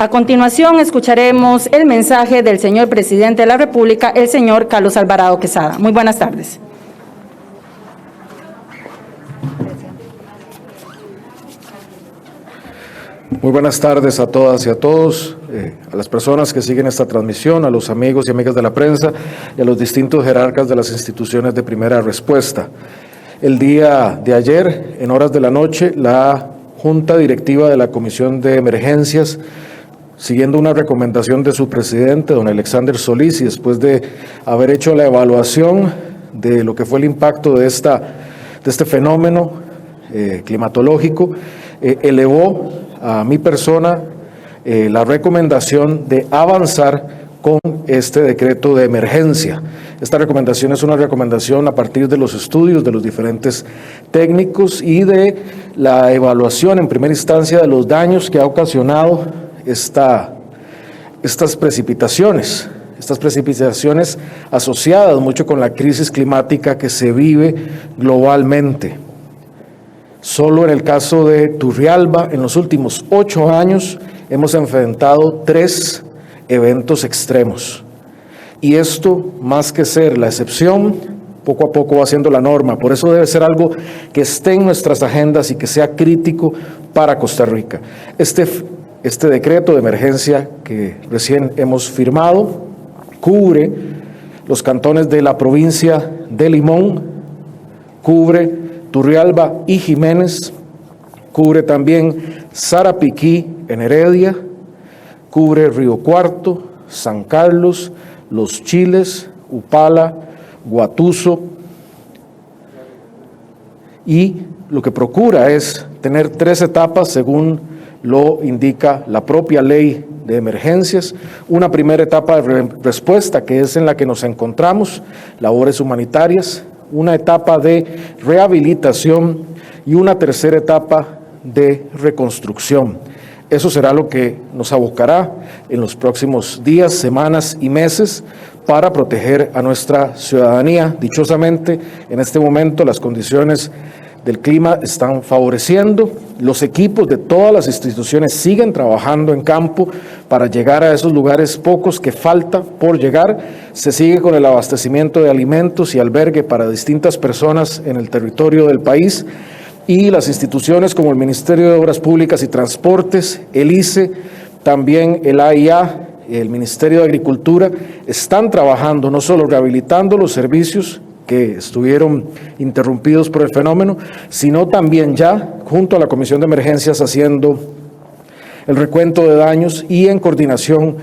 A continuación, escucharemos el mensaje del señor presidente de la República, el señor Carlos Alvarado Quesada. Muy buenas tardes. Muy buenas tardes a todas y a todos, a las personas que siguen esta transmisión, a los amigos y amigas de la prensa y a los distintos jerarcas de las instituciones de primera respuesta. El día de ayer, en horas de la noche, la Junta Directiva de la Comisión de Emergencias, siguiendo una recomendación de su presidente, don Alexander Solís, y después de haber hecho la evaluación de lo que fue el impacto de este fenómeno climatológico, elevó a mi persona la recomendación de avanzar con este decreto de emergencia. Esta recomendación es una recomendación a partir de los estudios de los diferentes técnicos y de la evaluación en primera instancia de los daños que ha ocasionado estas precipitaciones asociadas mucho con la crisis climática que se vive globalmente. Solo en el caso de Turrialba, en los últimos 8 años, hemos enfrentado 3 eventos extremos. Y esto, más que ser la excepción, poco a poco va siendo la norma. Por eso debe ser algo que esté en nuestras agendas y que sea crítico para Costa Rica. Este decreto de emergencia que recién hemos firmado cubre los cantones de la provincia de Limón, cubre Turrialba y Jiménez, cubre también Sarapiquí en Heredia, cubre Río Cuarto, San Carlos, Los Chiles, Upala, Guatuso, y lo que procura es tener 3 etapas según lo indica la propia ley de emergencias. Una primera etapa de respuesta, que es en la que nos encontramos, labores humanitarias, una etapa de rehabilitación y una tercera etapa de reconstrucción. Eso será lo que nos abocará en los próximos días, semanas y meses para proteger a nuestra ciudadanía. Dichosamente, en este momento las condiciones del clima están favoreciendo. Los equipos de todas las instituciones siguen trabajando en campo para llegar a esos lugares pocos que falta por llegar. Se sigue con el abastecimiento de alimentos y albergue para distintas personas en el territorio del país. Y las instituciones como el Ministerio de Obras Públicas y Transportes, el ICE, también el AIA, el Ministerio de Agricultura, están trabajando no solo rehabilitando los servicios que estuvieron interrumpidos por el fenómeno, sino también ya junto a la Comisión de Emergencias haciendo el recuento de daños y en coordinación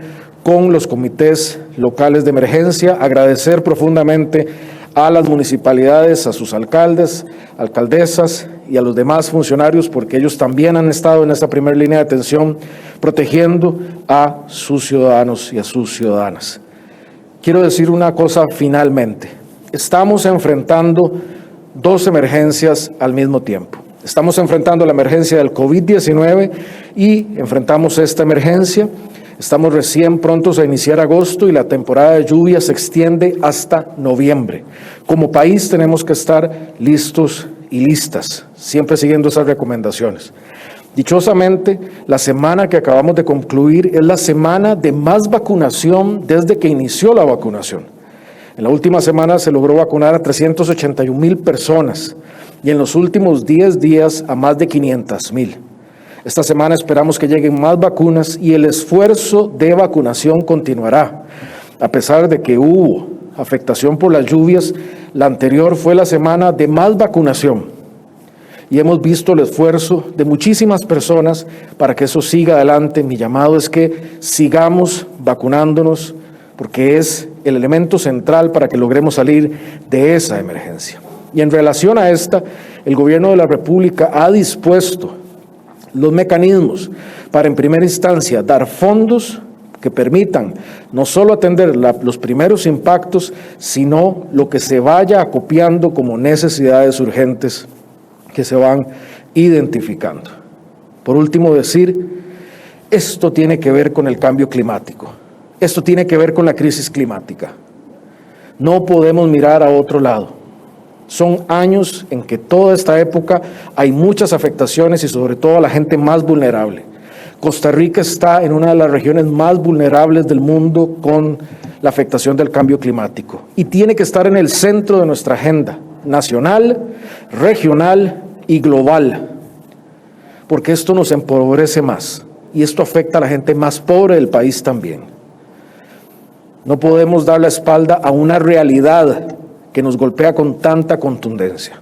con los comités locales de emergencia. Agradecer profundamente a las municipalidades, a sus alcaldes, alcaldesas y a los demás funcionarios, porque ellos también han estado en esta primera línea de atención protegiendo a sus ciudadanos y a sus ciudadanas. Quiero decir una cosa finalmente. Estamos enfrentando 2 emergencias al mismo tiempo. Estamos enfrentando la emergencia del COVID-19 y enfrentamos esta emergencia. Estamos recién prontos a iniciar agosto y la temporada de lluvia se extiende hasta noviembre. Como país tenemos que estar listos y listas, siempre siguiendo esas recomendaciones. Dichosamente, la semana que acabamos de concluir es la semana de más vacunación desde que inició la vacunación. En la última semana se logró vacunar a 381,000 personas y en los últimos 10 días a más de 500,000. Esta semana esperamos que lleguen más vacunas y el esfuerzo de vacunación continuará. A pesar de que hubo afectación por las lluvias, la anterior fue la semana de más vacunación y hemos visto el esfuerzo de muchísimas personas para que eso siga adelante. Mi llamado es que sigamos vacunándonos porque es el elemento central para que logremos salir de esa emergencia. Y en relación a esta, el Gobierno de la República ha dispuesto los mecanismos para, en primera instancia, dar fondos que permitan no solo atender los primeros impactos, sino lo que se vaya acopiando como necesidades urgentes que se van identificando. Por último, decir, esto tiene que ver con el cambio climático. Esto tiene que ver con la crisis climática. No podemos mirar a otro lado. Son años en que toda esta época hay muchas afectaciones y sobre todo a la gente más vulnerable. Costa Rica está en una de las regiones más vulnerables del mundo con la afectación del cambio climático y tiene que estar en el centro de nuestra agenda nacional, regional y global, porque esto nos empobrece más y esto afecta a la gente más pobre del país también. No podemos dar la espalda a una realidad que nos golpea con tanta contundencia.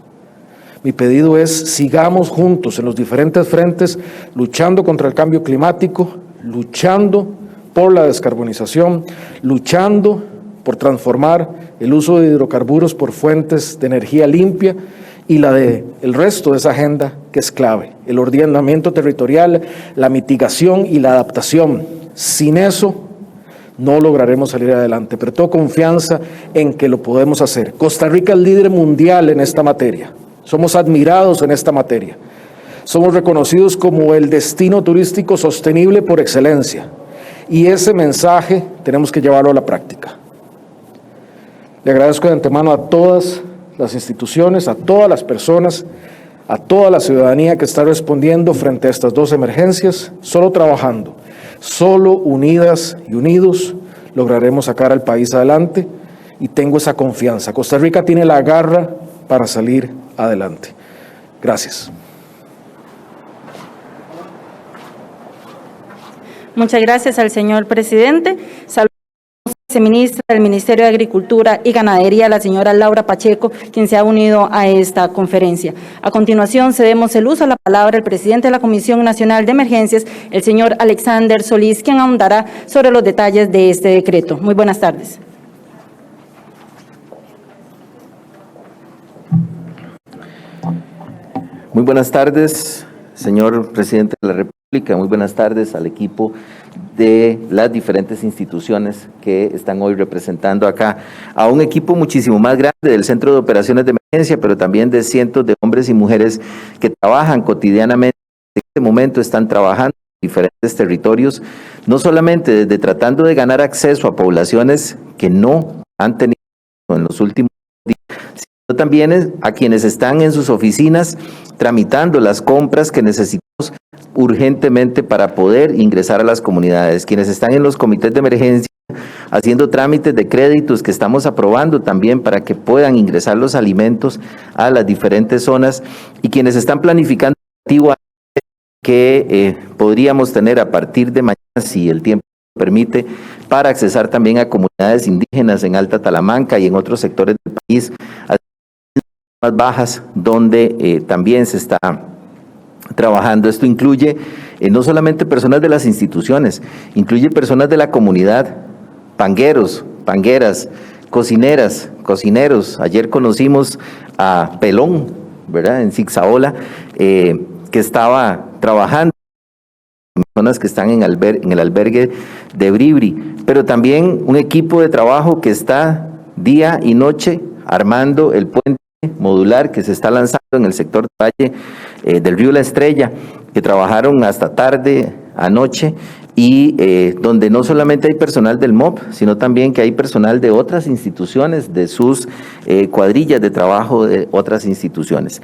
Mi pedido es: sigamos juntos en los diferentes frentes, luchando contra el cambio climático, luchando por la descarbonización, luchando por transformar el uso de hidrocarburos por fuentes de energía limpia y el resto de esa agenda que es clave, el ordenamiento territorial, la mitigación y la adaptación. Sin eso no lograremos salir adelante, pero tengo confianza en que lo podemos hacer. Costa Rica es líder mundial en esta materia. Somos admirados en esta materia. Somos reconocidos como el destino turístico sostenible por excelencia. Y ese mensaje tenemos que llevarlo a la práctica. Le agradezco de antemano a todas las instituciones, a todas las personas, a toda la ciudadanía que está respondiendo frente a estas dos emergencias. Solo trabajando, solo unidas y unidos lograremos sacar al país adelante, y tengo esa confianza. Costa Rica tiene la garra para salir adelante. Gracias. Muchas gracias al señor presidente. Saludamos a la viceministra del Ministerio de Agricultura y Ganadería, la señora Laura Pacheco, quien se ha unido a esta conferencia. A continuación, cedemos el uso de la palabra al presidente de la Comisión Nacional de Emergencias, el señor Alexander Solís, quien ahondará sobre los detalles de este decreto. Muy buenas tardes. Muy buenas tardes, señor presidente de la República. Muy buenas tardes al equipo de las diferentes instituciones que están hoy representando acá, a un equipo muchísimo más grande del Centro de Operaciones de Emergencia, pero también de cientos de hombres y mujeres que trabajan cotidianamente. En este momento están trabajando en diferentes territorios, no solamente desde tratando de ganar acceso a poblaciones que no han tenido en los últimos días, sino también a quienes están en sus oficinas tramitando las compras que necesitamos urgentemente para poder ingresar a las comunidades, quienes están en los comités de emergencia haciendo trámites de créditos que estamos aprobando también para que puedan ingresar los alimentos a las diferentes zonas, y quienes están planificando que podríamos tener a partir de mañana, si el tiempo lo permite, para accesar también a comunidades indígenas en Alta Talamanca y en otros sectores del país, más bajas, donde también se está trabajando. Esto incluye no solamente personas de las instituciones, incluye personas de la comunidad, pangueros, pangueras, cocineras, cocineros. Ayer conocimos a Pelón, ¿verdad?, en Zigzaola, que estaba trabajando, personas que están en el albergue de Bribri, pero también un equipo de trabajo que está día y noche armando el puente modular que se está lanzando en el sector del Valle del Río La Estrella, que trabajaron hasta tarde, anoche, y donde no solamente hay personal del MOP, sino también que hay personal de otras instituciones, de sus cuadrillas de trabajo de otras instituciones.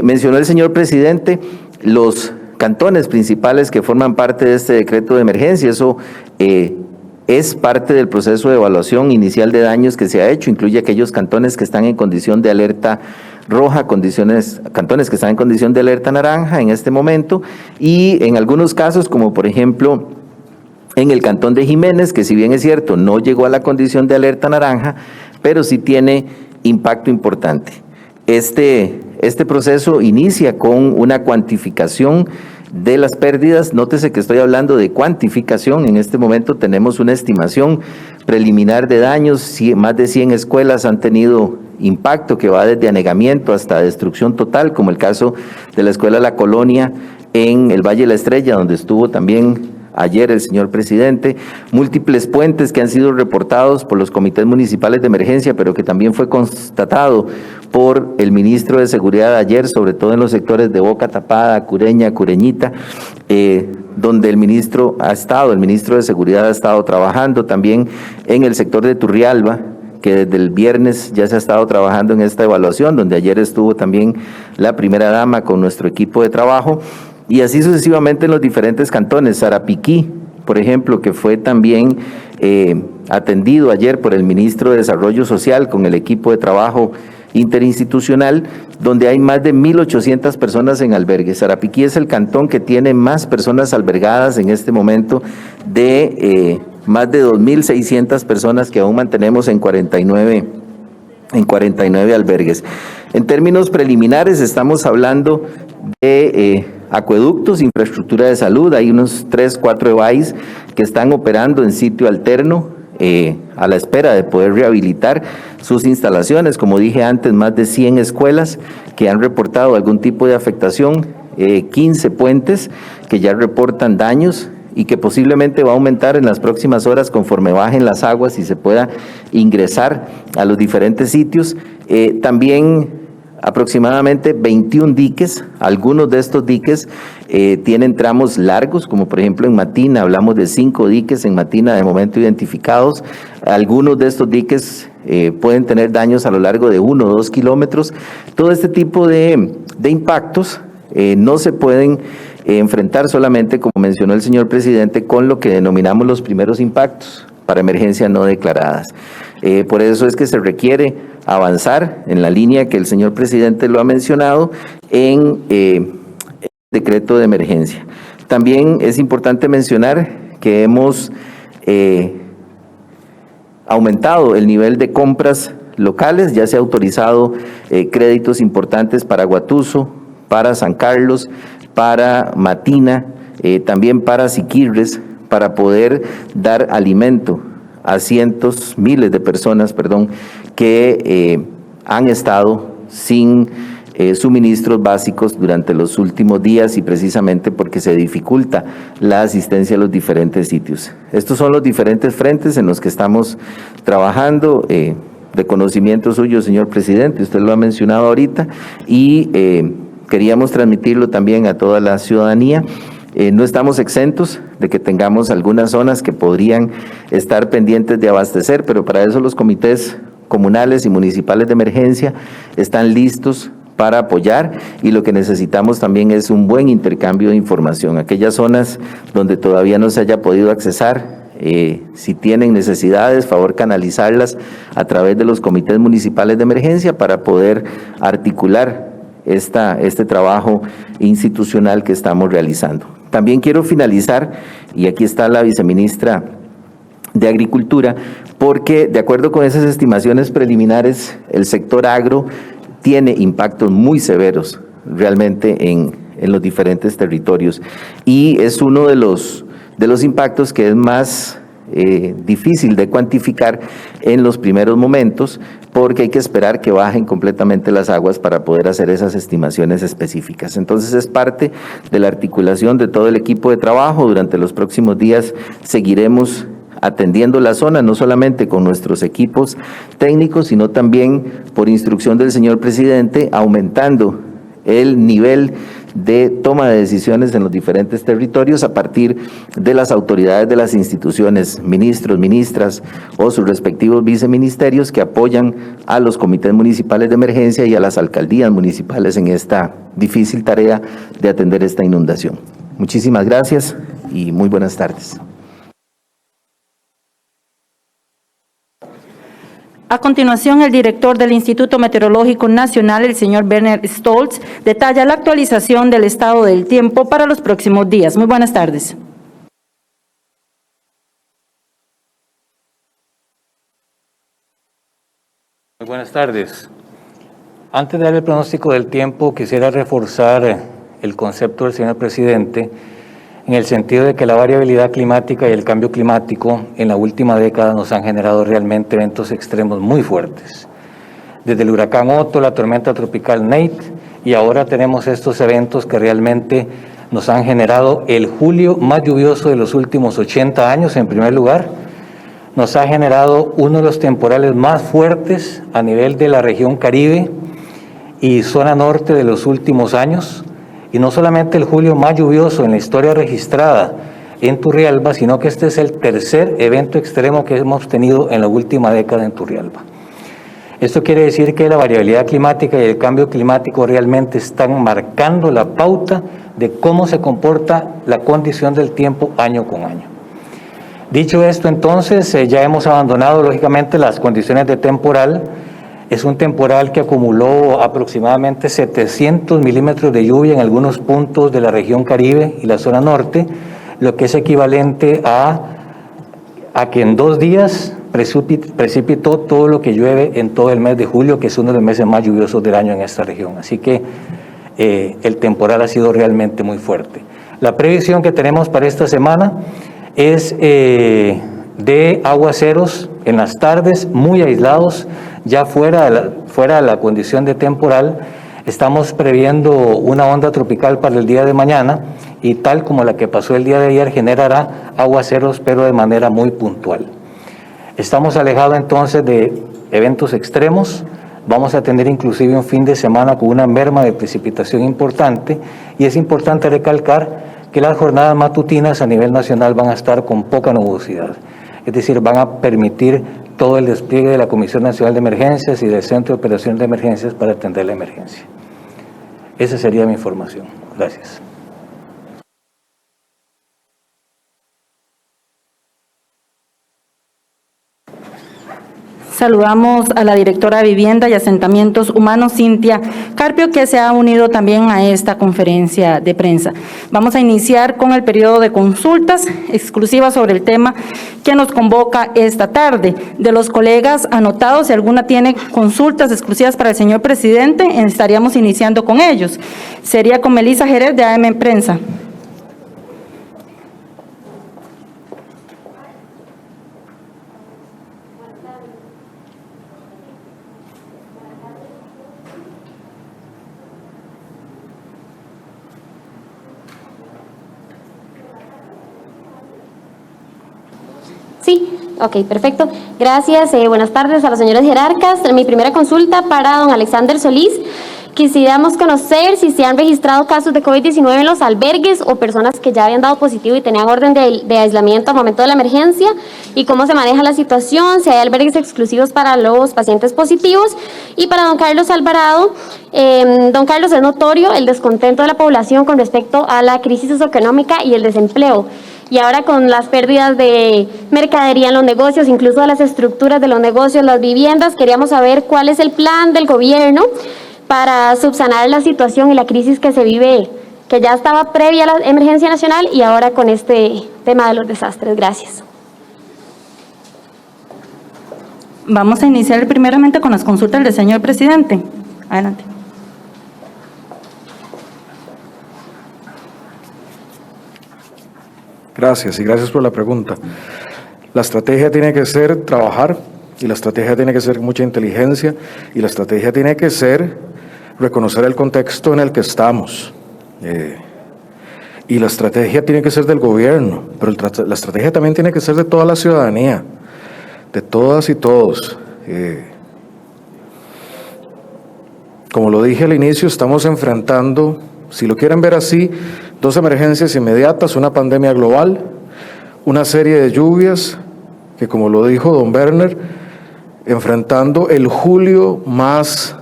Mencionó el señor presidente los cantones principales que forman parte de este decreto de emergencia. Eso es parte del proceso de evaluación inicial de daños que se ha hecho, incluye aquellos cantones que están en condición de alerta roja, cantones que están en condición de alerta naranja en este momento, y en algunos casos, como por ejemplo en el cantón de Jiménez, que si bien es cierto no llegó a la condición de alerta naranja, pero sí tiene impacto importante. Este proceso inicia con una cuantificación de las pérdidas. Nótese que estoy hablando de cuantificación. En este momento tenemos una estimación preliminar de daños. Más de 100 escuelas han tenido impacto que va desde anegamiento hasta destrucción total, como el caso de la escuela La Colonia en el Valle de la Estrella, donde estuvo también ayer el señor presidente. Múltiples puentes que han sido reportados por los comités municipales de emergencia, pero que también fue constatado por el ministro de Seguridad ayer, sobre todo en los sectores de Boca Tapada, Cureña, Cureñita, donde el ministro de Seguridad ha estado trabajando, también en el sector de Turrialba, que desde el viernes ya se ha estado trabajando en esta evaluación, donde ayer estuvo también la primera dama con nuestro equipo de trabajo. y así sucesivamente en los diferentes cantones. Sarapiquí, por ejemplo, que fue también atendido ayer por el ministro de Desarrollo Social con el equipo de trabajo interinstitucional, donde hay más de 1.800 personas en albergues. Sarapiquí es el cantón que tiene más personas albergadas en este momento, de más de 2.600 personas que aún mantenemos en 49 albergues. En términos preliminares estamos hablando de acueductos, infraestructura de salud. Hay unos 3, 4 EBAIS que están operando en sitio alterno, a la espera de poder rehabilitar sus instalaciones. Como dije antes, más de 100 escuelas que han reportado algún tipo de afectación, 15 puentes que ya reportan daños y que posiblemente va a aumentar en las próximas horas conforme bajen las aguas y se pueda ingresar a los diferentes sitios. También aproximadamente 21 diques. Algunos de estos diques tienen tramos largos, como por ejemplo en Matina, hablamos de 5 diques en Matina de momento identificados. Algunos de estos diques pueden tener daños a lo largo de 1 o 2 kilómetros. Todo este tipo de impactos no se pueden enfrentar solamente, como mencionó el señor presidente, con lo que denominamos los primeros impactos para emergencias no declaradas. Por eso es que se requiere avanzar en la línea que el señor presidente lo ha mencionado en el decreto de emergencia. También es importante mencionar que hemos aumentado el nivel de compras locales. Ya se ha autorizado créditos importantes para Guatuso, para San Carlos, para Matina, también para Siquirres, para poder dar alimento a miles de personas, que han estado sin suministros básicos durante los últimos días, y precisamente porque se dificulta la asistencia a los diferentes sitios. Estos son los diferentes frentes en los que estamos trabajando, de conocimiento suyo, señor presidente, usted lo ha mencionado ahorita, y queríamos transmitirlo también a toda la ciudadanía. No estamos exentos de que tengamos algunas zonas que podrían estar pendientes de abastecer, pero para eso los comités comunales y municipales de emergencia están listos para apoyar, y lo que necesitamos también es un buen intercambio de información. Aquellas zonas donde todavía no se haya podido accesar, si tienen necesidades, favor canalizarlas a través de los comités municipales de emergencia para poder articular este trabajo institucional que estamos realizando. También quiero finalizar, y aquí está la viceministra de Agricultura, porque de acuerdo con esas estimaciones preliminares, el sector agro tiene impactos muy severos realmente en los diferentes territorios, y es uno de los impactos que es más difícil de cuantificar en los primeros momentos, porque hay que esperar que bajen completamente las aguas para poder hacer esas estimaciones específicas. Entonces es parte de la articulación de todo el equipo de trabajo. Durante los próximos días seguiremos atendiendo la zona, no solamente con nuestros equipos técnicos, sino también por instrucción del señor presidente, aumentando el nivel de toma de decisiones en los diferentes territorios a partir de las autoridades de las instituciones, ministros, ministras o sus respectivos viceministerios que apoyan a los comités municipales de emergencia y a las alcaldías municipales en esta difícil tarea de atender esta inundación. Muchísimas gracias y muy buenas tardes. A continuación, el director del Instituto Meteorológico Nacional, el señor Werner Stolz, detalla la actualización del estado del tiempo para los próximos días. Muy buenas tardes. Muy buenas tardes. Antes de dar el pronóstico del tiempo, quisiera reforzar el concepto del señor presidente en el sentido de que la variabilidad climática y el cambio climático en la última década nos han generado realmente eventos extremos muy fuertes. Desde el huracán Otto, la tormenta tropical Nate, y ahora tenemos estos eventos que realmente nos han generado el julio más lluvioso de los últimos 80 años, en primer lugar. Nos ha generado uno de los temporales más fuertes a nivel de la región Caribe y zona norte de los últimos años. Y no solamente el julio más lluvioso en la historia registrada en Turrialba, sino que este es el tercer evento extremo que hemos tenido en la última década en Turrialba. Esto quiere decir que la variabilidad climática y el cambio climático realmente están marcando la pauta de cómo se comporta la condición del tiempo año con año. Dicho esto, entonces, ya hemos abandonado, lógicamente, las condiciones de temporal. Es un temporal que acumuló aproximadamente 700 milímetros de lluvia en algunos puntos de la región Caribe y la zona norte, lo que es equivalente a que en 2 días precipitó todo lo que llueve en todo el mes de julio, que es uno de los meses más lluviosos del año en esta región. Así que el temporal ha sido realmente muy fuerte. La previsión que tenemos para esta semana es de aguaceros en las tardes, muy aislados, ya fuera de la condición de temporal. Estamos previendo una onda tropical para el día de mañana y tal como la que pasó el día de ayer generará aguaceros, pero de manera muy puntual. Estamos alejados entonces de eventos extremos. Vamos a tener inclusive un fin de semana con una merma de precipitación importante y es importante recalcar que las jornadas matutinas a nivel nacional van a estar con poca nubosidad. Es decir, van a permitir todo el despliegue de la Comisión Nacional de Emergencias y del Centro de Operaciones de Emergencias para atender la emergencia. Esa sería mi información. Gracias. Saludamos a la directora de Vivienda y Asentamientos Humanos, Cintia Carpio, que se ha unido también a esta conferencia de prensa. Vamos a iniciar con el periodo de consultas exclusivas sobre el tema que nos convoca esta tarde. De los colegas anotados, si alguna tiene consultas exclusivas para el señor presidente, estaríamos iniciando con ellos. Sería con Melissa Jerez, de AM Prensa. Sí, ok, perfecto. Gracias, buenas tardes a los señores jerarcas. Mi primera consulta para don Alexander Solís. Quisiéramos conocer si se han registrado casos de COVID-19 en los albergues o personas que ya habían dado positivo y tenían orden de aislamiento al momento de la emergencia y cómo se maneja la situación, si hay albergues exclusivos para los pacientes positivos. Y para don Carlos Alvarado, don Carlos, es notorio el descontento de la población con respecto a la crisis socioeconómica y el desempleo. Y ahora con las pérdidas de mercadería en los negocios, incluso de las estructuras de los negocios, las viviendas, queríamos saber cuál es el plan del gobierno para subsanar la situación y la crisis que se vive, que ya estaba previa a la emergencia nacional y ahora con este tema de los desastres. Gracias. Vamos a iniciar primeramente con las consultas del señor presidente. Adelante. Gracias y gracias por la pregunta. La estrategia tiene que ser trabajar y la estrategia tiene que ser mucha inteligencia y la estrategia tiene que ser reconocer el contexto en el que estamos. Y la estrategia tiene que ser del gobierno, pero la estrategia también tiene que ser de toda la ciudadanía, de todas y todos. Como lo dije al inicio, estamos enfrentando, si lo quieren ver así, 2 emergencias inmediatas, una pandemia global, una serie de lluvias que, como lo dijo don Werner, enfrentando el julio más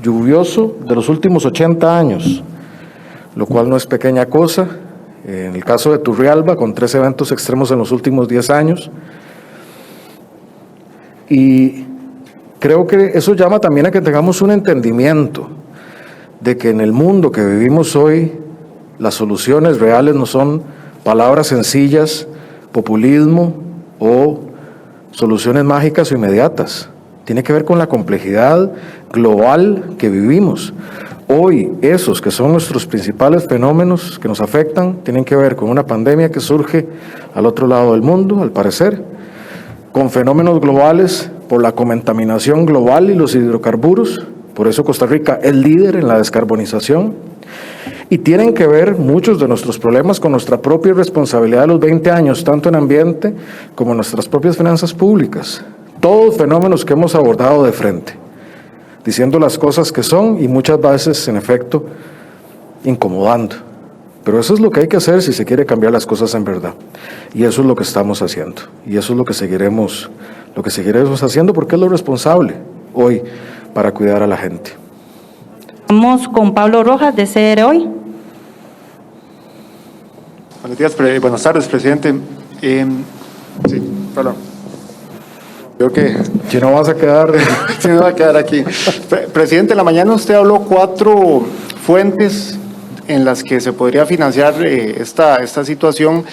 lluvioso de los últimos 80 años, lo cual no es pequeña cosa. En el caso de Turrialba, con 3 eventos extremos en los últimos 10 años. Y creo que eso llama también a que tengamos un entendimiento de que en el mundo que vivimos hoy, las soluciones reales no son palabras sencillas, populismo o soluciones mágicas o inmediatas. Tiene que ver con la complejidad global que vivimos. Hoy, esos que son nuestros principales fenómenos que nos afectan, tienen que ver con una pandemia que surge al otro lado del mundo, al parecer, con fenómenos globales por la contaminación global y los hidrocarburos. Por eso Costa Rica es líder en la descarbonización. Y tienen que ver muchos de nuestros problemas con nuestra propia responsabilidad de los 20 años, tanto en ambiente como en nuestras propias finanzas públicas. Todos fenómenos que hemos abordado de frente, diciendo las cosas que son y muchas veces, en efecto, incomodando. Pero eso es lo que hay que hacer si se quiere cambiar las cosas en verdad. Y eso es lo que estamos haciendo. Y eso es lo que seguiremos haciendo porque es lo responsable hoy para cuidar a la gente. Vamos con Pablo Rojas, de CR Hoy. Buenas tardes, presidente. Sí, perdón. Creo que... Si no vas a quedar... Si no va a quedar aquí. Presidente, en la mañana usted habló 4 fuentes en las que se podría financiar esta situación.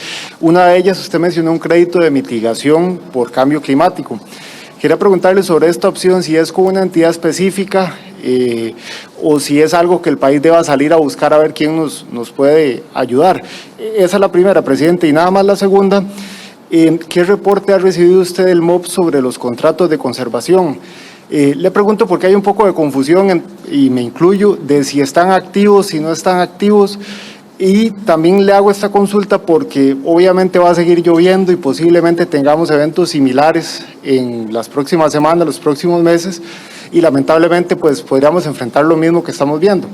Una de ellas, usted mencionó un crédito de mitigación por cambio climático. Quería preguntarle sobre esta opción, si es con una entidad específica o si es algo que el país deba salir a buscar a ver quién nos puede ayudar. Esa es la primera, presidente. Y nada más la segunda, ¿qué reporte ha recibido usted del MOP sobre los contratos de conservación? Le pregunto porque hay un poco de confusión, y me incluyo, de si están activos, si no están activos. Y también le hago esta consulta porque obviamente va a seguir lloviendo y posiblemente tengamos eventos similares en las próximas semanas, los próximos meses, y lamentablemente pues podríamos enfrentar lo mismo que estamos viendo.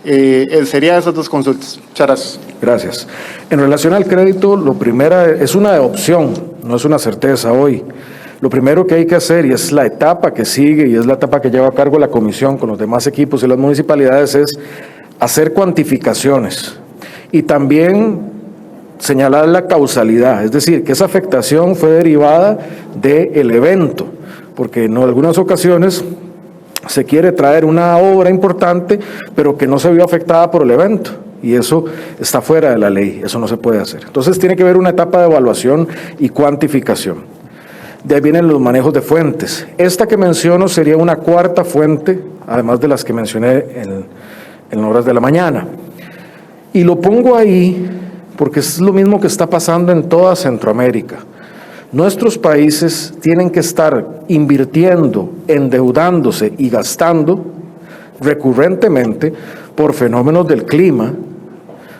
Serían esas 2 consultas. Muchas gracias. Gracias. En relación al crédito, lo primero es una opción, no es una certeza hoy. Lo primero que hay que hacer, y es la etapa que sigue, y es la etapa que lleva a cargo la comisión con los demás equipos y las municipalidades, es hacer cuantificaciones y también señalar la causalidad, es decir, que esa afectación fue derivada del evento, porque en algunas ocasiones se quiere traer una obra importante, pero que no se vio afectada por el evento, y eso está fuera de la ley, eso no se puede hacer. Entonces tiene que haber una etapa de evaluación y cuantificación. De ahí vienen los manejos de fuentes. Esta que menciono sería una 4ª fuente, además de las que mencioné en horas de la mañana. Y lo pongo ahí porque es lo mismo que está pasando en toda Centroamérica. Nuestros países tienen que estar invirtiendo, endeudándose y gastando recurrentemente por fenómenos del clima,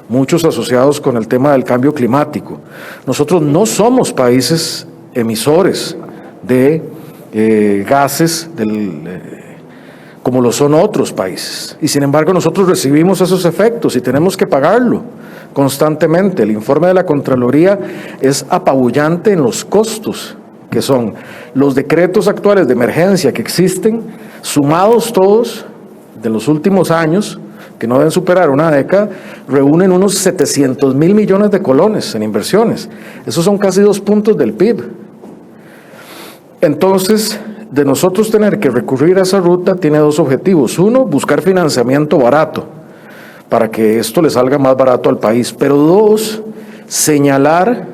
muchos asociados con el tema del cambio climático. Nosotros no somos países emisores de gases como lo son otros países. Y sin embargo nosotros recibimos esos efectos y tenemos que pagarlo constantemente. El informe de la Contraloría es apabullante en los costos, que son los decretos actuales de emergencia que existen, sumados todos de los últimos años, que no deben superar una década, reúnen unos 700 mil millones de colones en inversiones. Esos son casi 2 puntos del PIB. Entonces, de nosotros tener que recurrir a esa ruta tiene 2 objetivos. 1, buscar financiamiento barato, para que esto le salga más barato al país. Pero 2, señalar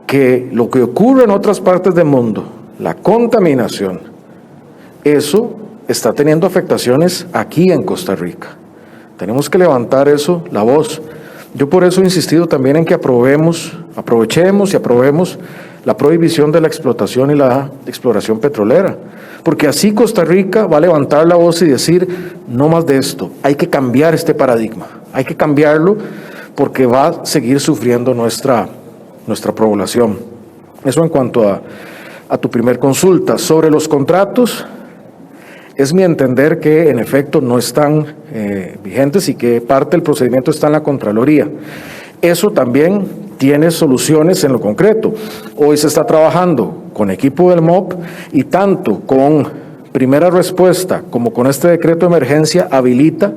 que lo que ocurre en otras partes del mundo, la contaminación, eso está teniendo afectaciones aquí en Costa Rica. Tenemos que levantar eso, la voz. Yo por eso he insistido también en que aprovechemos y aprobemos la prohibición de la explotación y la exploración petrolera, porque así Costa Rica va a levantar la voz y decir, no más de esto, hay que cambiar este paradigma, hay que cambiarlo porque va a seguir sufriendo nuestra población. Eso en cuanto a tu primer consulta. Sobre los contratos, es mi entender que en efecto no están vigentes y que parte del procedimiento está en la Contraloría. Eso también tiene soluciones en lo concreto. Hoy se está trabajando con equipo del MOP y tanto con primera respuesta como con este decreto de emergencia habilita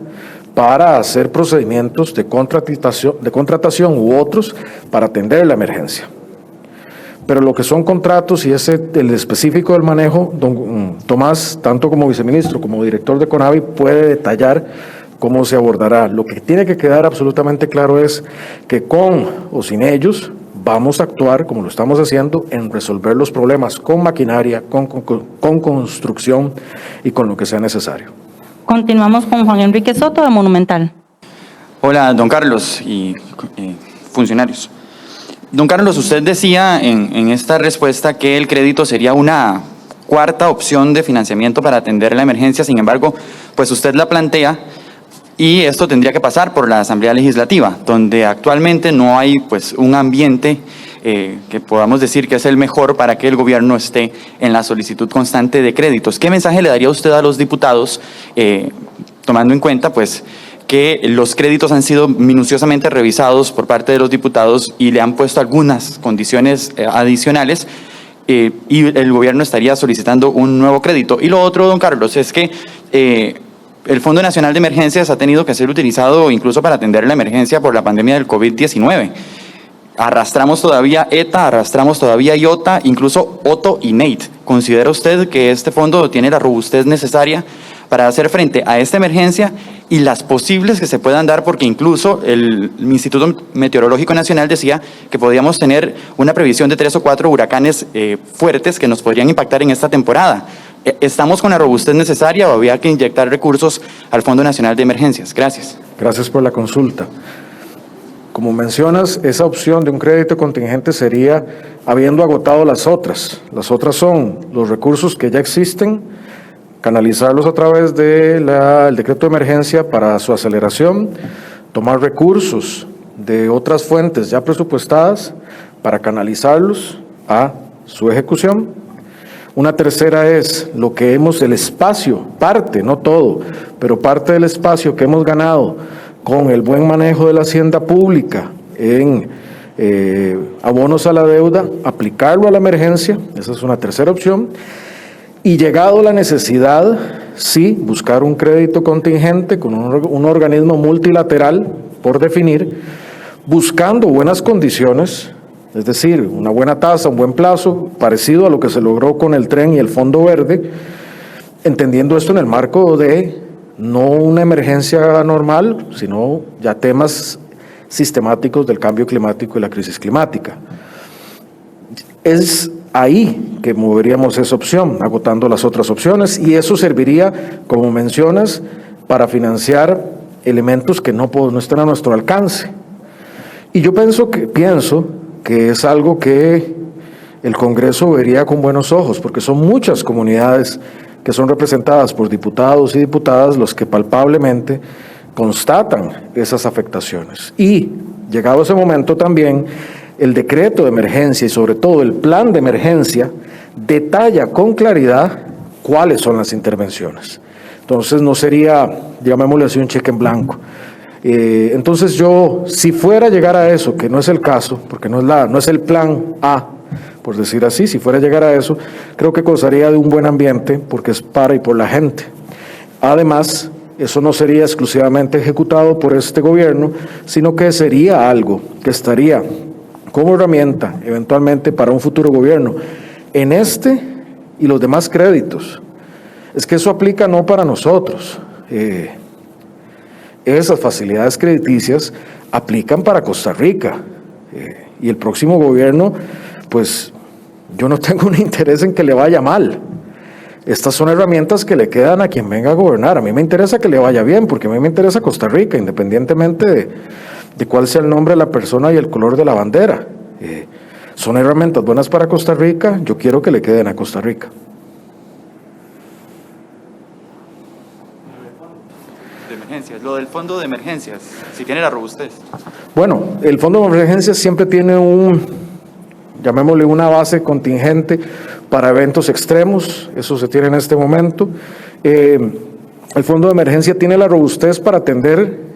para hacer procedimientos de contratación u otros para atender la emergencia. Pero lo que son contratos y el específico del manejo, don Tomás, tanto como viceministro como director de CONAVI, puede detallar cómo se abordará. Lo que tiene que quedar absolutamente claro es que con o sin ellos vamos a actuar, como lo estamos haciendo, en resolver los problemas con maquinaria, con construcción y con lo que sea necesario. Continuamos con Juan Enrique Soto de Monumental. Hola, don Carlos y funcionarios. Don Carlos, usted decía en esta respuesta que el crédito sería una 4ª opción de financiamiento para atender la emergencia. Sin embargo, pues usted la plantea y esto tendría que pasar por la Asamblea Legislativa, donde actualmente no hay pues un ambiente que podamos decir que es el mejor para que el gobierno esté en la solicitud constante de créditos. ¿Qué mensaje le daría usted a los diputados, tomando en cuenta pues que los créditos han sido minuciosamente revisados por parte de los diputados y le han puesto algunas condiciones adicionales y el gobierno estaría solicitando un nuevo crédito? Y lo otro, don Carlos, es que el Fondo Nacional de Emergencias ha tenido que ser utilizado incluso para atender la emergencia por la pandemia del COVID-19. Arrastramos todavía ETA, arrastramos todavía IOTA, incluso OTO y NATE. ¿Considera usted que este fondo tiene la robustez necesaria para hacer frente a esta emergencia y las posibles que se puedan dar? Porque incluso el Instituto Meteorológico Nacional decía que podíamos tener una previsión de 3 o 4 huracanes fuertes que nos podrían impactar en esta temporada. ¿Estamos con la robustez necesaria o había que inyectar recursos al Fondo Nacional de Emergencias? Gracias. Gracias por la consulta. Como mencionas, esa opción de un crédito contingente sería habiendo agotado las otras. Las otras son los recursos que ya existen, canalizarlos a través del decreto de emergencia para su aceleración, tomar recursos de otras fuentes ya presupuestadas para canalizarlos a su ejecución. Una tercera es lo que el espacio, parte, no todo, pero parte del espacio que hemos ganado con el buen manejo de la hacienda pública en abonos a la deuda, aplicarlo a la emergencia, esa es una tercera opción. Y llegado la necesidad, sí, buscar un crédito contingente con un organismo multilateral, por definir, buscando buenas condiciones, es decir, una buena tasa, un buen plazo, parecido a lo que se logró con el tren y el Fondo Verde, entendiendo esto en el marco de no una emergencia normal, sino ya temas sistemáticos del cambio climático y la crisis climática. Es ahí que moveríamos esa opción, agotando las otras opciones, y eso serviría, como mencionas, para financiar elementos que no estén a nuestro alcance. Y yo pienso que es algo que el Congreso vería con buenos ojos, porque son muchas comunidades que son representadas por diputados y diputadas los que palpablemente constatan esas afectaciones. Y, llegado ese momento también, el decreto de emergencia y sobre todo el plan de emergencia detalla con claridad cuáles son las intervenciones. Entonces no sería, llamémosle así, un cheque en blanco. Entonces yo, si fuera a llegar a eso, que no es el caso, porque no es el plan A, por decir así, si fuera a llegar a eso, creo que gozaría de un buen ambiente, porque es para y por la gente. Además, eso no sería exclusivamente ejecutado por este gobierno, sino que sería algo que estaría como herramienta, eventualmente, para un futuro gobierno, en este y los demás créditos. Es que eso aplica no para nosotros. Esas facilidades crediticias aplican para Costa Rica. Y el próximo gobierno, pues, yo no tengo un interés en que le vaya mal. Estas son herramientas que le quedan a quien venga a gobernar. A mí me interesa que le vaya bien, porque a mí me interesa Costa Rica, independientemente de cuál sea el nombre de la persona y el color de la bandera. Son herramientas buenas para Costa Rica, yo quiero que le queden a Costa Rica. De emergencias, lo del fondo de emergencias, si tiene la robustez. Bueno, el fondo de emergencias siempre tiene llamémosle una base contingente para eventos extremos, eso se tiene en este momento. El fondo de emergencia tiene la robustez para atender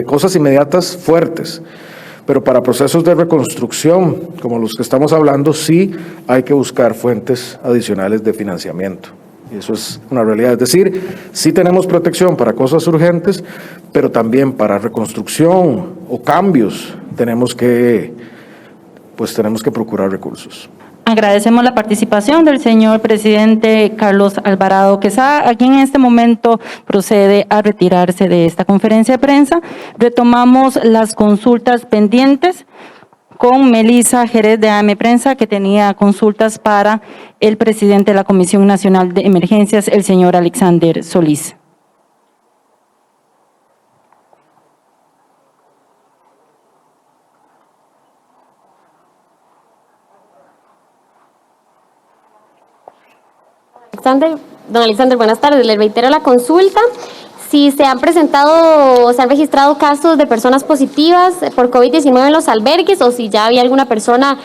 cosas inmediatas fuertes, pero para procesos de reconstrucción, como los que estamos hablando, sí hay que buscar fuentes adicionales de financiamiento. Y eso es una realidad, es decir, sí tenemos protección para cosas urgentes, pero también para reconstrucción o cambios tenemos que procurar recursos. Agradecemos la participación del señor presidente Carlos Alvarado Quesada, a quien en este momento procede a retirarse de esta conferencia de prensa. Retomamos las consultas pendientes con Melissa Jerez de AM Prensa, que tenía consultas para el presidente de la Comisión Nacional de Emergencias, el señor Alexander Solís. Don Alexander, buenas tardes. Le reitero la consulta. Si se han presentado o se han registrado casos de personas positivas por COVID-19 en los albergues, o si ya había alguna persona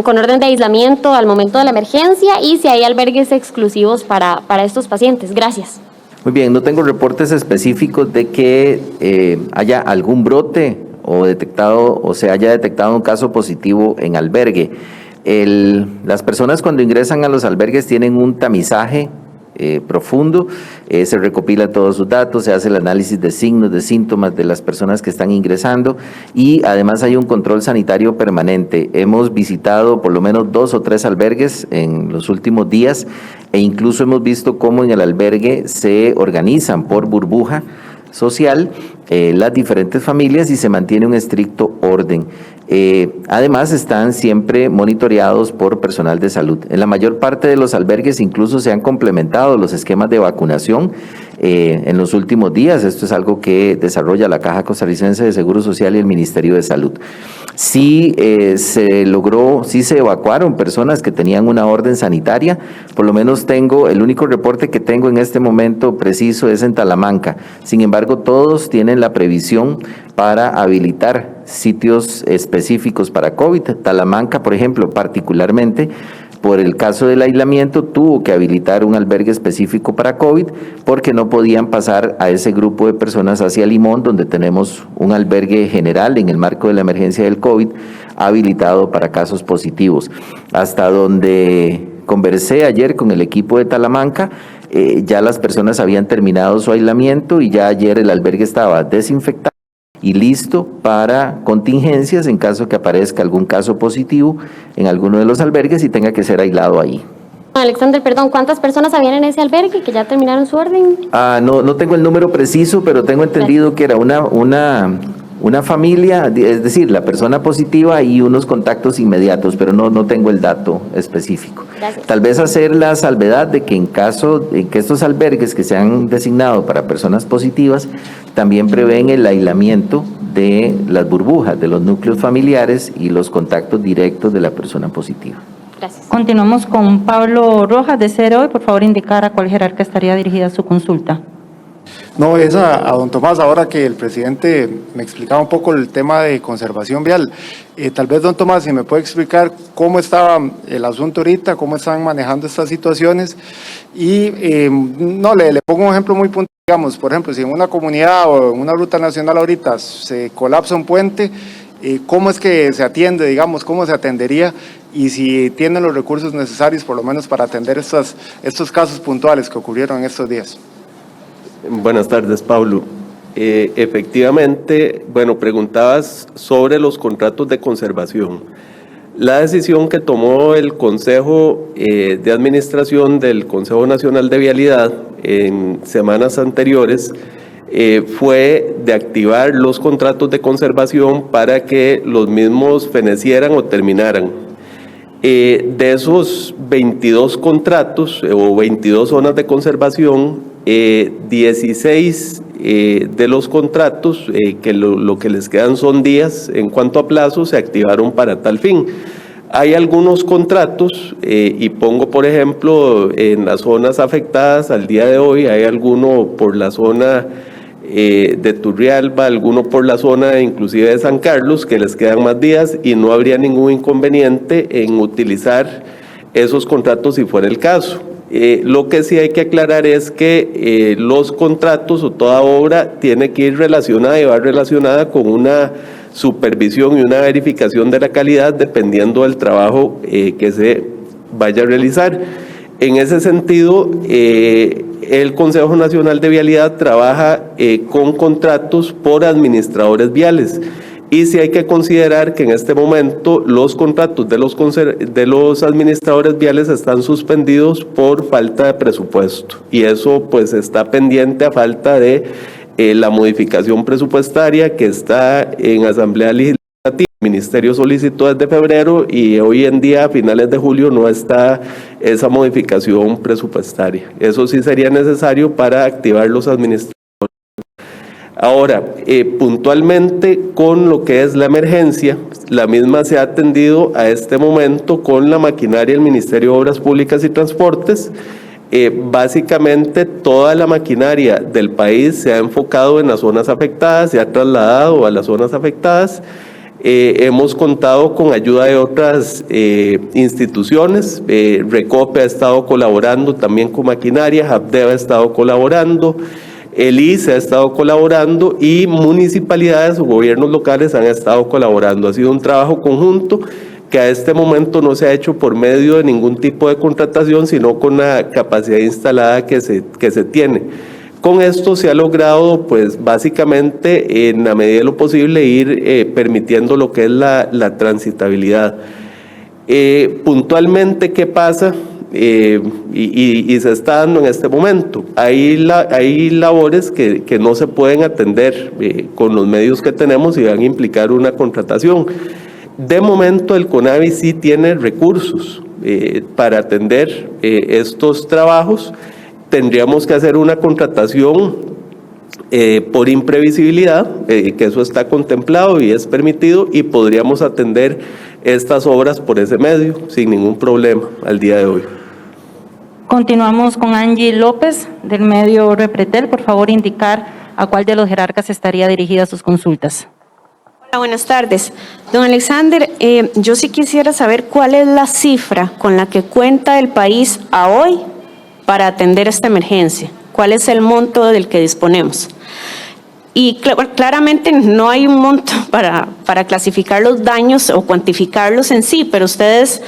con orden de aislamiento al momento de la emergencia, y si hay albergues exclusivos para estos pacientes. Gracias. Muy bien, no tengo reportes específicos de que haya algún brote o se haya detectado un caso positivo en albergue. Las personas cuando ingresan a los albergues tienen un tamizaje profundo. Se recopilan todos sus datos, se hace el análisis de signos, de síntomas de las personas que están ingresando y además hay un control sanitario permanente. Hemos visitado por lo menos 2 o 3 albergues en los últimos días e incluso hemos visto cómo en el albergue se organizan por burbuja social las diferentes familias y se mantiene un estricto orden. Además están siempre monitoreados por personal de salud. En la mayor parte de los albergues incluso se han complementado los esquemas de vacunación en los últimos días. Esto es algo que desarrolla la Caja Costarricense de Seguro Social y el Ministerio de Salud. Sí se evacuaron personas que tenían una orden sanitaria. Por lo menos el único reporte que tengo en este momento preciso es en Talamanca. Sin embargo, todos tienen la previsión para habilitar sitios específicos para COVID. Talamanca, por ejemplo, particularmente, por el caso del aislamiento, tuvo que habilitar un albergue específico para COVID porque no podían pasar a ese grupo de personas hacia Limón, donde tenemos un albergue general en el marco de la emergencia del COVID habilitado para casos positivos. Hasta donde conversé ayer con el equipo de Talamanca, ya las personas habían terminado su aislamiento y ya ayer el albergue estaba desinfectado y listo para contingencias en caso que aparezca algún caso positivo en alguno de los albergues y tenga que ser aislado ahí. Alexander, perdón, ¿cuántas personas habían en ese albergue que ya terminaron su orden? No tengo el número preciso, pero tengo entendido que era una familia, es decir, la persona positiva y unos contactos inmediatos, pero no tengo el dato específico. Gracias. Tal vez hacer la salvedad de que en caso de que estos albergues que se han designado para personas positivas también prevén el aislamiento de las burbujas, de los núcleos familiares y los contactos directos de la persona positiva. Gracias. Continuamos con Pablo Rojas de CEROI. Por favor, indicar a cuál jerarca estaría dirigida su consulta. No, es a don Tomás, ahora que el presidente me explicaba un poco el tema de conservación vial. Tal vez, don Tomás, si me puede explicar cómo estaba el asunto ahorita, cómo están manejando estas situaciones. Y le pongo un ejemplo muy puntual. Digamos, por ejemplo, si en una comunidad o en una ruta nacional ahorita se colapsa un puente, ¿cómo es que se atiende, digamos, cómo se atendería? Y si tienen los recursos necesarios, por lo menos, para atender estos casos puntuales que ocurrieron en estos días. Buenas tardes, Pablo. Efectivamente, preguntabas sobre los contratos de conservación. La decisión que tomó el Consejo de Administración del Consejo Nacional de Vialidad en semanas anteriores fue de activar los contratos de conservación para que los mismos fenecieran o terminaran. De esos 22 contratos o 22 zonas de conservación, 16 de los contratos, que lo que les quedan son días en cuanto a plazo, se activaron para tal fin. Hay algunos contratos, y pongo por ejemplo en las zonas afectadas al día de hoy, hay alguno por la zona de Turrialba, alguno por la zona inclusive de San Carlos, que les quedan más días y no habría ningún inconveniente en utilizar esos contratos si fuera el caso. Lo que sí hay que aclarar es que los contratos o toda obra tiene que ir relacionada y va relacionada con una supervisión y una verificación de la calidad dependiendo del trabajo que se vaya a realizar. En ese sentido, el Consejo Nacional de Vialidad trabaja con contratos por administradores viales. Y sí hay que considerar que en este momento los contratos de los administradores viales están suspendidos por falta de presupuesto. Y eso pues está pendiente a falta de la modificación presupuestaria que está en Asamblea Legislativa. El Ministerio solicitó desde febrero y hoy en día, a finales de julio, no está esa modificación presupuestaria. Eso sí sería necesario para activar los administradores. Ahora, puntualmente con lo que es la emergencia, la misma se ha atendido a este momento con la maquinaria del Ministerio de Obras Públicas y Transportes. Básicamente toda la maquinaria del país se ha enfocado en las zonas afectadas, se ha trasladado a las zonas afectadas. Hemos contado con ayuda de otras instituciones. Recope ha estado colaborando también con maquinaria, Habdeba ha estado colaborando, el ICE ha estado colaborando y municipalidades o gobiernos locales han estado colaborando. Ha sido un trabajo conjunto que a este momento no se ha hecho por medio de ningún tipo de contratación, sino con la capacidad instalada que se tiene. Con esto se ha logrado, pues básicamente, en la medida de lo posible, ir permitiendo lo que es la transitabilidad. Puntualmente, ¿qué pasa? Y se está dando en este momento. Hay labores que no se pueden atender con los medios que tenemos y van a implicar una contratación. De momento el CONAVI sí tiene recursos para atender estos trabajos. Tendríamos que hacer una contratación por imprevisibilidad, que eso está contemplado y es permitido, y podríamos atender estas obras por ese medio sin ningún problema al día de hoy. Continuamos con Angie López, del medio Repretel. Por favor, indicar a cuál de los jerarcas estaría dirigida sus consultas. Hola, buenas tardes. Don Alexander, yo sí quisiera saber cuál es la cifra con la que cuenta el país a hoy para atender esta emergencia. ¿Cuál es el monto del que disponemos? Y claramente no hay un monto para clasificar los daños o cuantificarlos en sí, pero ustedes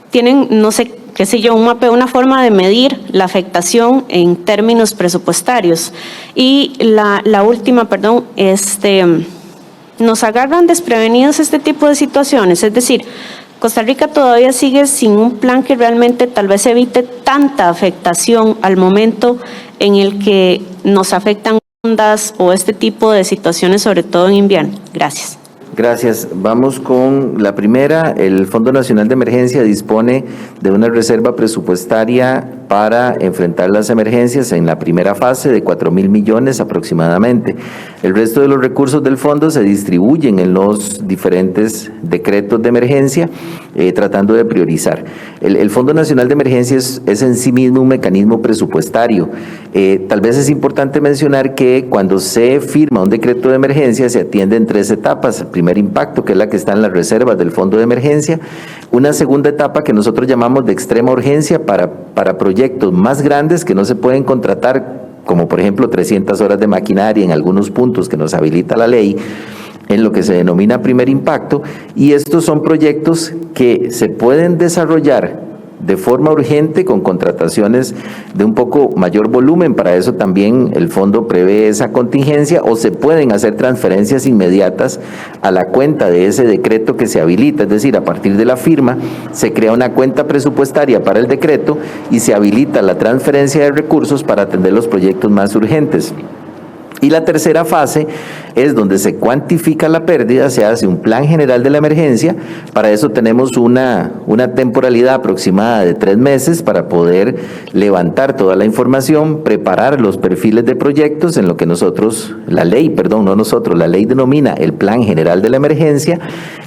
tienen, no sé, qué sé yo, un mapeo, una forma de medir la afectación en términos presupuestarios. Y la última, perdón, nos agarran desprevenidos este tipo de situaciones, es decir, Costa Rica todavía sigue sin un plan que realmente tal vez evite tanta afectación al momento en el que nos afectan ondas o este tipo de situaciones, sobre todo en invierno. Gracias. Gracias. Vamos con la primera. El Fondo Nacional de Emergencia dispone de una reserva presupuestaria para enfrentar las emergencias en la primera fase de 4.000 millones aproximadamente. El resto de los recursos del fondo se distribuyen en los diferentes decretos de emergencia, tratando de priorizar. El Fondo Nacional de Emergencia es en sí mismo un mecanismo presupuestario. Tal vez es importante mencionar que cuando se firma un decreto de emergencia se atiende en 3 etapas. El primer impacto, que es la que está en las reservas del fondo de emergencia. Una segunda etapa que nosotros llamamos de extrema urgencia para proyectos más grandes que no se pueden contratar, como por ejemplo 300 horas de maquinaria en algunos puntos que nos habilita la ley, en lo que se denomina primer impacto, y estos son proyectos que se pueden desarrollar de forma urgente con contrataciones de un poco mayor volumen. Para eso también el fondo prevé esa contingencia, o se pueden hacer transferencias inmediatas a la cuenta de ese decreto que se habilita, es decir, a partir de la firma se crea una cuenta presupuestaria para el decreto y se habilita la transferencia de recursos para atender los proyectos más urgentes. Y la tercera fase es donde se cuantifica la pérdida, se hace un plan general de la emergencia. Para eso tenemos una temporalidad aproximada de 3 meses para poder levantar toda la información, preparar los perfiles de proyectos en lo que la ley denomina el plan general de la emergencia,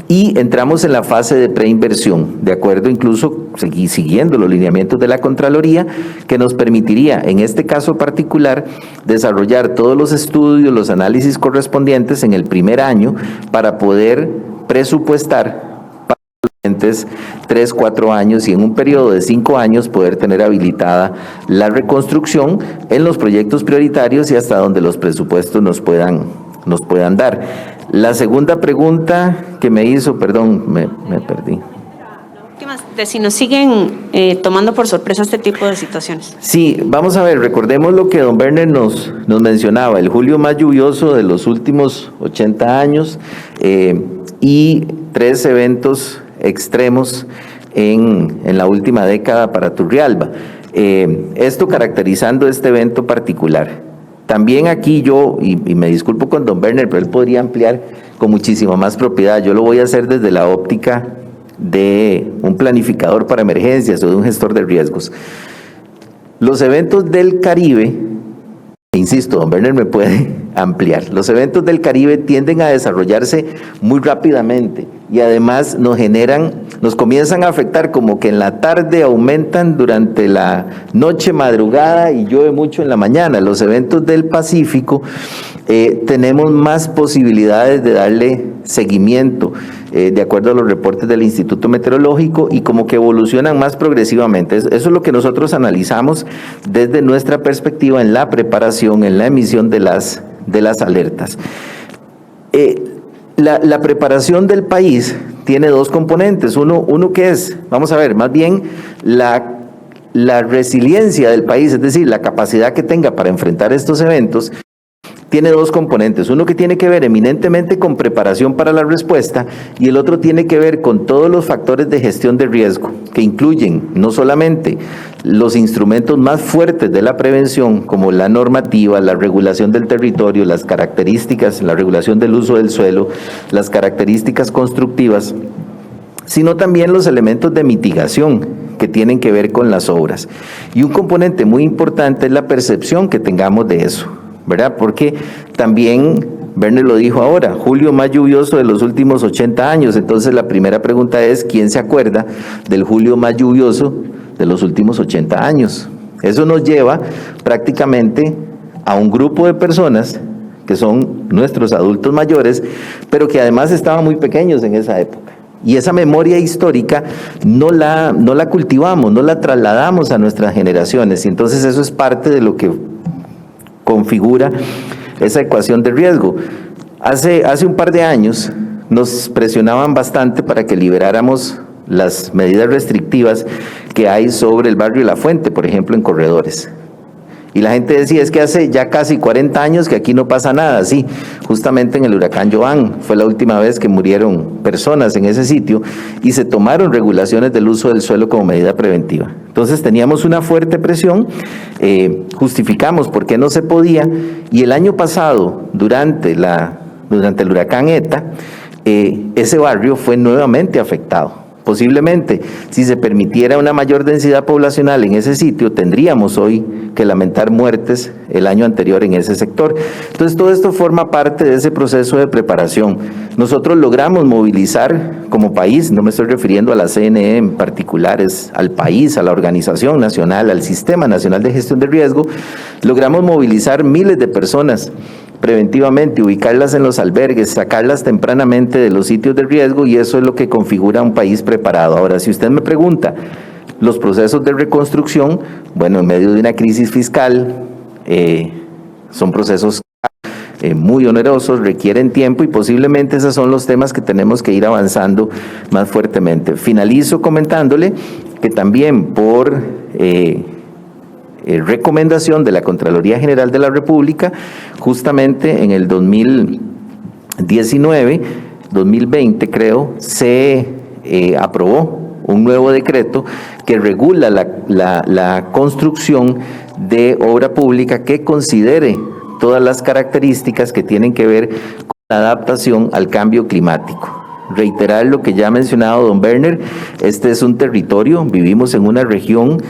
y entramos en la fase de preinversión, de acuerdo incluso siguiendo los lineamientos de la Contraloría, que nos permitiría, en este caso particular, desarrollar todos los estudios, los análisis correspondientes en el primer año para poder presupuestar para los siguientes 3, 4 años, y en un periodo de 5 años poder tener habilitada la reconstrucción en los proyectos prioritarios y hasta donde los presupuestos nos puedan dar. La segunda pregunta que me hizo, perdón, me perdí. De si nos siguen tomando por sorpresa este tipo de situaciones. Sí, vamos a ver, recordemos lo que don Berner nos mencionaba, el julio más lluvioso de los últimos 80 años y 3 eventos extremos en la última década para Turrialba. Esto caracterizando este evento particular. También aquí yo, y me disculpo con don Berner, pero él podría ampliar con muchísima más propiedad. Yo lo voy a hacer desde la óptica de un planificador para emergencias o de un gestor de riesgos. Los eventos del Caribe, insisto, don Berner me puede ampliar, los eventos del Caribe tienden a desarrollarse muy rápidamente y además nos comienzan a afectar como que en la tarde, aumentan durante la noche, madrugada, y llueve mucho en la mañana. Los eventos del Pacífico tenemos más posibilidades de darle seguimiento de acuerdo a los reportes del Instituto Meteorológico, y como que evolucionan más progresivamente. Eso es lo que nosotros analizamos desde nuestra perspectiva en la preparación, en la emisión de las alertas. La preparación del país tiene dos componentes. Uno que es, vamos a ver, más bien la resiliencia del país, es decir, la capacidad que tenga para enfrentar estos eventos, tiene dos componentes. Uno que tiene que ver eminentemente con preparación para la respuesta y el otro tiene que ver con todos los factores de gestión de riesgo, que incluyen no solamente los instrumentos más fuertes de la prevención, como la normativa, la regulación del territorio, las características, la regulación del uso del suelo, las características constructivas, sino también los elementos de mitigación que tienen que ver con las obras. Y un componente muy importante es la percepción que tengamos de eso, ¿verdad? Porque también, Werner lo dijo ahora, julio más lluvioso de los últimos 80 años. Entonces la primera pregunta es, ¿quién se acuerda del julio más lluvioso de los últimos 80 años? Eso nos lleva prácticamente a un grupo de personas que son nuestros adultos mayores, pero que además estaban muy pequeños en esa época. Y esa memoria histórica no la cultivamos, no la trasladamos a nuestras generaciones. Y entonces eso es parte de lo que configura esa ecuación de riesgo. Hace un par de años nos presionaban bastante para que liberáramos las medidas restrictivas que hay sobre el barrio La Fuente, por ejemplo, en Corredores. Y la gente decía, es que hace ya casi 40 años que aquí no pasa nada. Sí, justamente en el huracán Joan fue la última vez que murieron personas en ese sitio y se tomaron regulaciones del uso del suelo como medida preventiva. Entonces teníamos una fuerte presión, justificamos por qué no se podía, y el año pasado, durante el huracán ETA, ese barrio fue nuevamente afectado. Posiblemente, si se permitiera una mayor densidad poblacional en ese sitio, tendríamos hoy que lamentar muertes el año anterior en ese sector. Entonces, todo esto forma parte de ese proceso de preparación. Nosotros logramos movilizar como país, no me estoy refiriendo a la CNE en particular, es al país, a la organización nacional, al Sistema Nacional de Gestión de Riesgo, logramos movilizar miles de personas preventivamente, ubicarlas en los albergues, sacarlas tempranamente de los sitios de riesgo, y eso es lo que configura un país preparado. Ahora, si usted me pregunta, los procesos de reconstrucción, bueno, en medio de una crisis fiscal, son procesos muy onerosos, requieren tiempo y posiblemente esos son los temas que tenemos que ir avanzando más fuertemente. Finalizo comentándole que también por recomendación de la Contraloría General de la República, justamente en el 2020 creo, se aprobó un nuevo decreto que regula la construcción de obra pública que considere todas las características que tienen que ver con la adaptación al cambio climático. Reiterar lo que ya ha mencionado don Werner, este es un territorio, vivimos en una región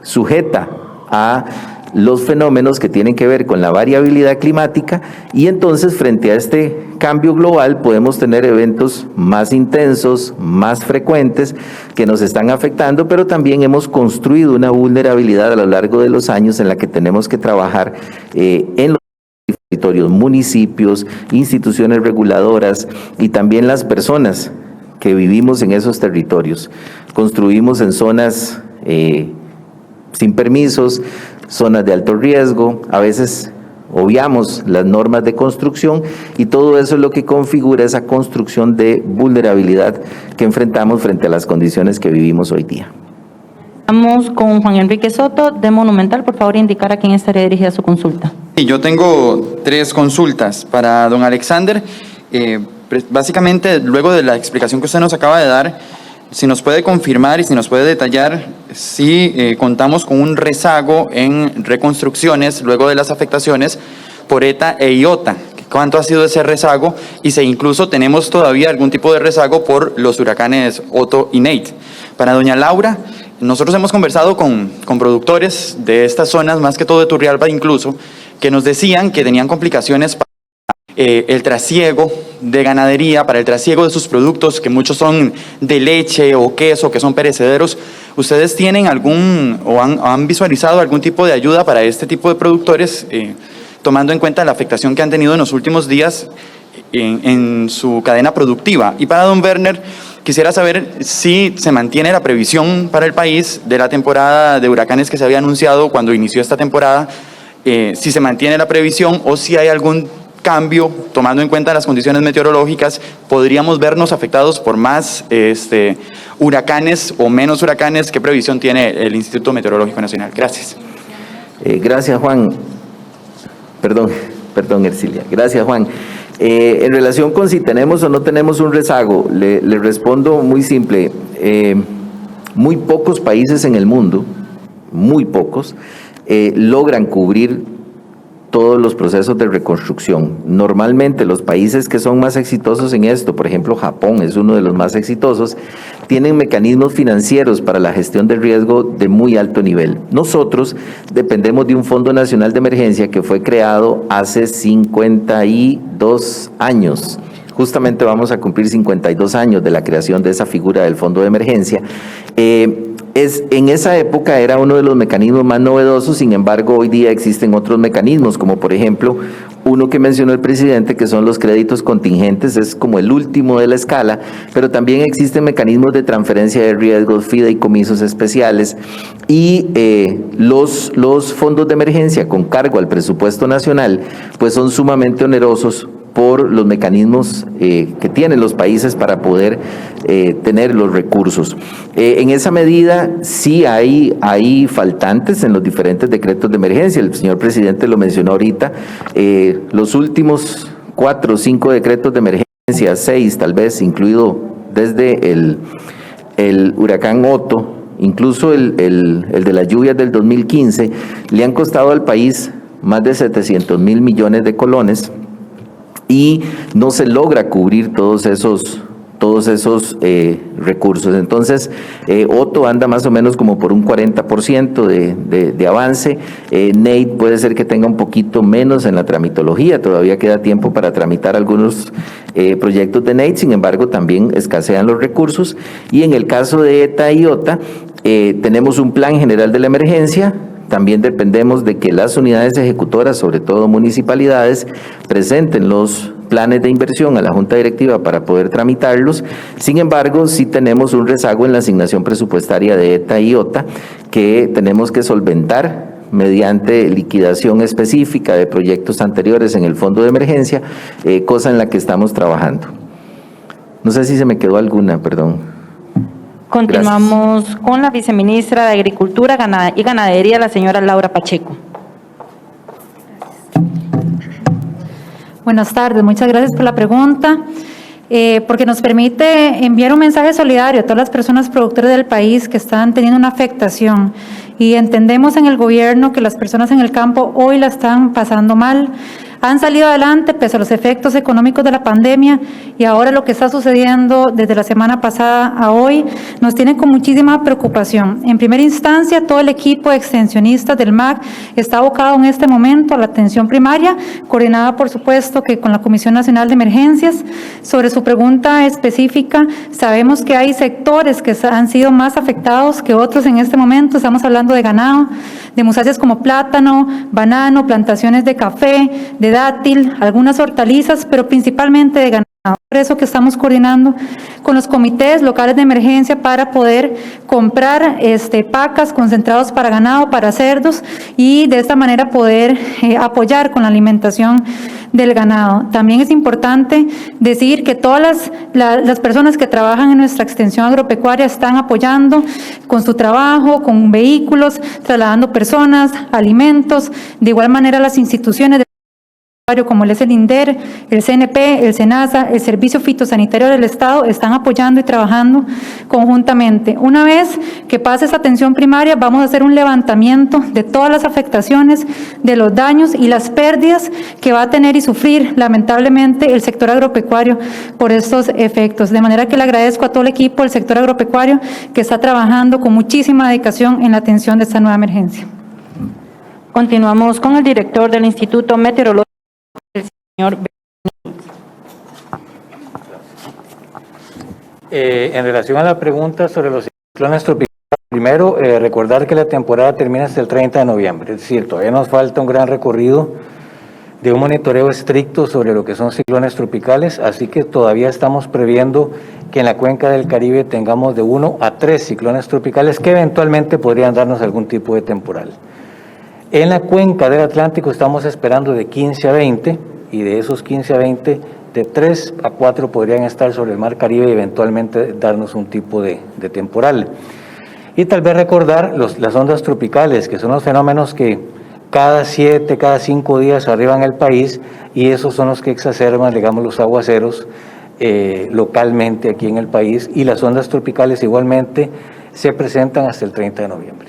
sujeta a los fenómenos que tienen que ver con la variabilidad climática, y entonces frente a este cambio global podemos tener eventos más intensos, más frecuentes, que nos están afectando, pero también hemos construido una vulnerabilidad a lo largo de los años en la que tenemos que trabajar en los territorios, municipios, instituciones reguladoras y también las personas que vivimos en esos territorios. Construimos en zonas sin permisos, zonas de alto riesgo, a veces obviamos las normas de construcción, y todo eso es lo que configura esa construcción de vulnerabilidad que enfrentamos frente a las condiciones que vivimos hoy día. Vamos con Juan Enrique Soto, de Monumental. Por favor, indicar a quién estaría dirigida su consulta. Sí, yo tengo 3 consultas para don Alexander. Básicamente, luego de la explicación que usted nos acaba de dar, si nos puede confirmar y si nos puede detallar si contamos con un rezago en reconstrucciones luego de las afectaciones por ETA e IOTA. ¿Cuánto ha sido ese rezago? Y si incluso tenemos todavía algún tipo de rezago por los huracanes Otto y Nate. Para doña Laura, nosotros hemos conversado con productores de estas zonas, más que todo de Turrialba incluso, que nos decían que tenían complicaciones para el trasiego de ganadería, para el trasiego de sus productos, que muchos son de leche o queso, que son perecederos. ¿Ustedes tienen algún o han visualizado algún tipo de ayuda para este tipo de productores, tomando en cuenta la afectación que han tenido en los últimos días en su cadena productiva? Y para don Werner, quisiera saber si se mantiene la previsión para el país de la temporada de huracanes que se había anunciado cuando inició esta temporada, si se mantiene la previsión o si hay algún cambio, tomando en cuenta las condiciones meteorológicas, podríamos vernos afectados por más huracanes o menos huracanes? ¿Qué previsión tiene el Instituto Meteorológico Nacional? Gracias. Gracias, Juan. Perdón, Ercilia. Gracias, Juan. En relación con si tenemos o no tenemos un rezago, le respondo muy simple. Muy pocos países en el mundo, muy pocos, logran cubrir todos los procesos de reconstrucción. Normalmente los países que son más exitosos en esto, por ejemplo Japón es uno de los más exitosos, tienen mecanismos financieros para la gestión del riesgo de muy alto nivel. Nosotros dependemos de un Fondo Nacional de Emergencia que fue creado hace 52 años. Justamente vamos a cumplir 52 años de la creación de esa figura del Fondo de Emergencia. En esa época era uno de los mecanismos más novedosos, sin embargo hoy día existen otros mecanismos, como por ejemplo uno que mencionó el presidente, que son los créditos contingentes, es como el último de la escala, pero también existen mecanismos de transferencia de riesgos, fideicomisos especiales y los fondos de emergencia con cargo al presupuesto nacional, pues son sumamente onerosos por los mecanismos que tienen los países para poder tener los recursos. En esa medida sí hay faltantes en los diferentes decretos de emergencia. El señor presidente lo mencionó ahorita. Los últimos 4 o 5 decretos de emergencia, 6 tal vez, incluido desde el huracán Otto, incluso el de las lluvias del 2015, le han costado al país más de 700 mil millones de colones, y no se logra cubrir todos esos recursos. Entonces, Otto anda más o menos como por un 40% de avance. NEID puede ser que tenga un poquito menos en la tramitología, todavía queda tiempo para tramitar algunos proyectos de NEID, sin embargo también escasean los recursos. Y en el caso de ETA y OTA, tenemos un plan general de la emergencia. También dependemos de que las unidades ejecutoras, sobre todo municipalidades, presenten los planes de inversión a la Junta Directiva para poder tramitarlos. Sin embargo, sí tenemos un rezago en la asignación presupuestaria de ETA y OTA que tenemos que solventar mediante liquidación específica de proyectos anteriores en el Fondo de Emergencia, cosa en la que estamos trabajando. No sé si se me quedó alguna, perdón. Continuamos con la viceministra de Agricultura y Ganadería, la señora Laura Pacheco. Buenas tardes, muchas gracias por la pregunta, porque nos permite enviar un mensaje solidario a todas las personas productoras del país que están teniendo una afectación. Y entendemos en el gobierno que las personas en el campo hoy la están pasando mal. Han salido adelante pese a los efectos económicos de la pandemia, y ahora lo que está sucediendo desde la semana pasada a hoy nos tiene con muchísima preocupación. En primera instancia, todo el equipo de extensionistas del MAC está abocado en este momento a la atención primaria, coordinada por supuesto que con la Comisión Nacional de Emergencias. Sobre su pregunta específica, sabemos que hay sectores que han sido más afectados que otros en este momento. Estamos hablando de ganado, de musáceas como plátano, banano, plantaciones de café, de dátil, algunas hortalizas, pero principalmente de ganado. Por eso que estamos coordinando con los comités locales de emergencia para poder comprar pacas, concentrados para ganado, para cerdos, y de esta manera poder apoyar con la alimentación del ganado. También es importante decir que todas las personas que trabajan en nuestra extensión agropecuaria están apoyando con su trabajo, con vehículos, trasladando personas, alimentos. De igual manera, las instituciones como el INDER, el CNP, el SENASA, el Servicio Fitosanitario del Estado están apoyando y trabajando conjuntamente. Una vez que pase esa atención primaria, vamos a hacer un levantamiento de todas las afectaciones, de los daños y las pérdidas que va a tener y sufrir lamentablemente el sector agropecuario por estos efectos. De manera que le agradezco a todo el equipo del sector agropecuario que está trabajando con muchísima dedicación en la atención de esta nueva emergencia. Continuamos con el director del Instituto Meteorológico, el señor. En relación a la pregunta sobre los ciclones tropicales, primero recordar que la temporada termina hasta el 30 de noviembre, es decir, todavía nos falta un gran recorrido de un monitoreo estricto sobre lo que son ciclones tropicales, así que todavía estamos previendo que en la cuenca del Caribe tengamos de 1 a 3 ciclones tropicales que eventualmente podrían darnos algún tipo de temporal. En la cuenca del Atlántico estamos esperando de 15 a 20, y de esos 15 a 20, de 3 a 4 podrían estar sobre el Mar Caribe y eventualmente darnos un tipo de temporal. Y tal vez recordar las ondas tropicales, que son los fenómenos que cada 7, cada 5 días arriban el país, y esos son los que exacerban, digamos, los aguaceros localmente aquí en el país, y las ondas tropicales igualmente se presentan hasta el 30 de noviembre.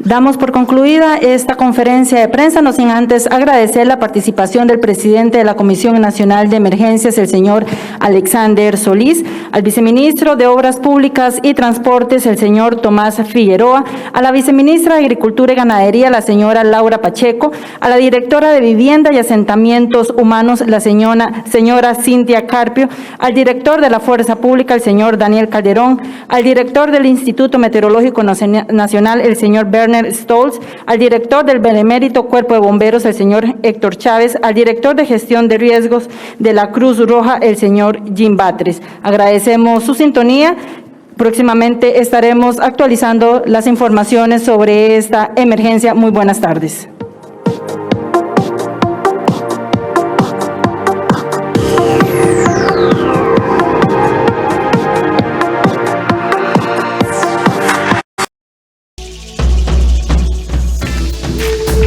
Damos por concluida esta conferencia de prensa, no sin antes agradecer la participación del presidente de la Comisión Nacional de Emergencias, el señor Alexander Solís, al viceministro de Obras Públicas y Transportes, el señor Tomás Figueroa, a la viceministra de Agricultura y Ganadería, la señora Laura Pacheco, a la directora de Vivienda y Asentamientos Humanos, la señora Cintia Carpio, al director de la Fuerza Pública, el señor Daniel Calderón, al director del Instituto Meteorológico Nacional, el señor Werner Stolz, al director del Benemérito Cuerpo de Bomberos, el señor Héctor Chávez, al director de Gestión de Riesgos de la Cruz Roja, el señor Jim Batres. Agradecemos su sintonía. Próximamente estaremos actualizando las informaciones sobre esta emergencia. Muy buenas tardes.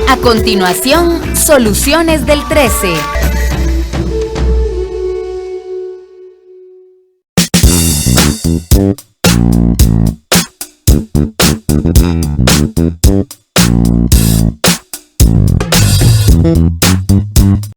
A continuación, Soluciones del 13.